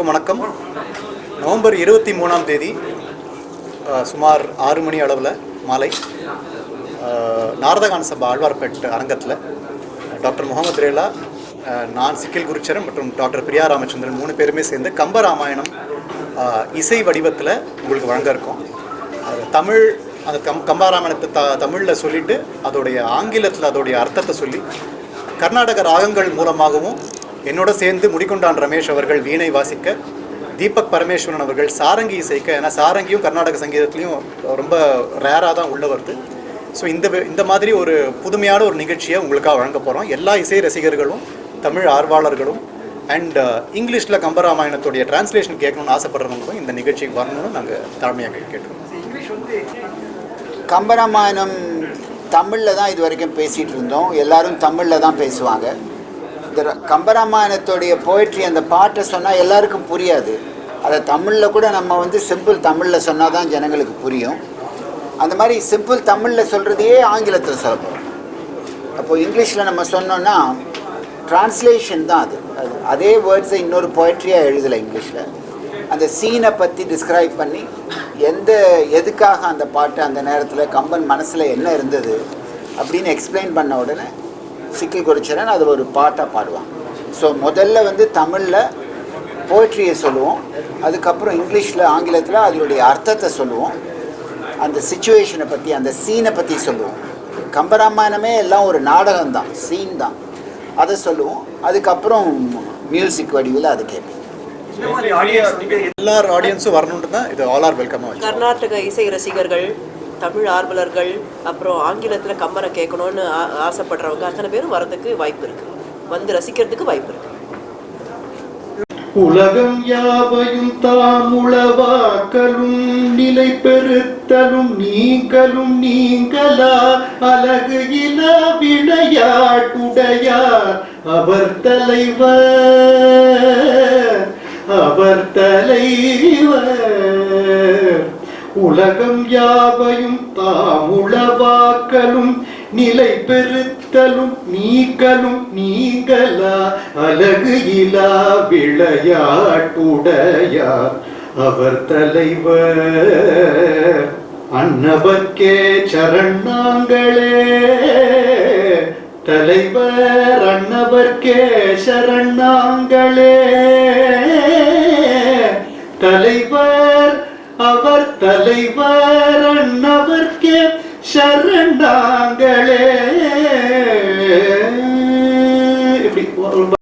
அனைவருக்கும் வணக்கம். நவம்பர் 23ஆம் தேதி சுமார் 6 மணி அளவில் மாலை நாரதகான சபா ஆழ்வார்பேட் அரங்கத்தில் டாக்டர் முகமது ரேலா, நான் சிக்கில் குருச்சரன் மற்றும் டாக்டர் பிரியா ராமச்சந்திரன் 3 பேருமே சேர்ந்து கம்பராமாயணம் இசை வடிவத்தில் உங்களுக்கு வழங்க இருக்கோம். தமிழ் அந்த கம்பராமாயணத்தை தமிழில் சொல்லிவிட்டு அதோடைய ஆங்கிலத்தில் அதோடைய அர்த்தத்தை சொல்லி கர்நாடக ராகங்கள் மூலமாகவும் என்னோட சேர்ந்து முடிகொண்டான் ரமேஷ் அவர்கள் வீணை வாசிக்க, தீபக் பரமேஸ்வரன் அவர்கள் சாரங்கி இசைக்க. ஏன்னா சாரங்கியும் கர்நாடக சங்கீதத்துலேயும் ரொம்ப ரேராக தான் உள்ள வருது. ஸோ இந்த மாதிரி ஒரு புதுமையான ஒரு நிகழ்ச்சியை உங்களுக்காக வழங்க போகிறோம். எல்லா இசை ரசிகர்களும் தமிழ் ஆர்வலர்களும் அண்ட் இங்கிலீஷில் கம்பராமாயணத்துடைய டிரான்ஸ்லேஷன் கேட்கணும்னு ஆசைப்படுறவங்களுக்கும் இந்த நிகழ்ச்சிக்கு வரணும்னு நாங்கள் தாழ்மையாக கேட்டுருக்கோம். கம்பராமாயணம் தமிழில் தான் இது வரைக்கும் பேசிகிட்டு இருந்தோம். எல்லோரும் தமிழில் தான் பேசுவாங்க. இந்த கம்பராமாயணத்துடைய போய்ட்ரி, அந்த பாட்டை சொன்னால் எல்லாருக்கும் புரியாது. அதை தமிழில் கூட நம்ம சிம்பிள் தமிழில் சொன்னால் தான் ஜனங்களுக்கு புரியும். அந்த மாதிரி சிம்பிள் தமிழில் சொல்கிறதையே ஆங்கிலத்தில் சொல்ல போகிறோம். அப்போது இங்கிலீஷில் நம்ம சொன்னோன்னா ட்ரான்ஸ்லேஷன் தான் அது. அதே வேர்ட்ஸை இன்னொரு போய்ட்ரியாக எழுதலை இங்கிலீஷில். அந்த சீனை பற்றி டிஸ்கிரைப் பண்ணி எதுக்காக அந்த பாட்டு அந்த நேரத்தில் கம்பன் மனசில் என்ன இருந்தது அப்படின்னு எக்ஸ்பிளைன் பண்ண உடனே சிக்கில் குருச்சரன் அது ஒரு பாட்டாக பாடுவான். ஸோ முதல்ல தமிழில் போய்ட்ரியை சொல்லுவோம், அதுக்கப்புறம் இங்கிலீஷில் ஆங்கிலத்தில் அதனுடைய அர்த்தத்தை சொல்லுவோம், அந்த சிச்சுவேஷனை பற்றி அந்த சீனை பற்றி சொல்லுவோம். கம்பராமாயணமே எல்லாம் ஒரு நாடகம்தான், சீன் தான், அதை சொல்லுவோம். அதுக்கப்புறம் மியூசிக் வடிவில் அது கேட்போம். எல்லார் ஆடியன்ஸும் வரணுன்ட்டு தான் இது ஆல் ஆர் வெல்கம். கர்நாடக இசை ரசிகர்கள், தமிழ் ஆர்வலர்கள், அப்புறம் ஆங்கிலத்தில் கம்பரை கேட்கணும்னு ஆசைப்படுறவங்க அத்தனை பேரும் வரதுக்கு வாய்ப்பு இருக்குது, வந்து ரசிக்கிறதுக்கு வாய்ப்பு இருக்குது. உலகம் யாவையும் தாமுளவாக்கலும் நிலை பெறுத்தலும் நீங்களும் நீங்களா அழகு இல விளையாட்டுடையார் அவர் தலைவர், அவர் தலைவர். உலகம் யாவையும் தாமுளவாக்கலும் நிலை பெறுத்தலும் நீங்களும் நீங்களா அழகு இலா விளையாட்டுடையார் அவர் தலைவர். அன்னவர்க்கே சரணாங்களே தலைவர், அன்னவர்க்கே சரணாங்களே தலைவர், அவர் தலைவர், அன்னவர்க்கே சரணாங்களே.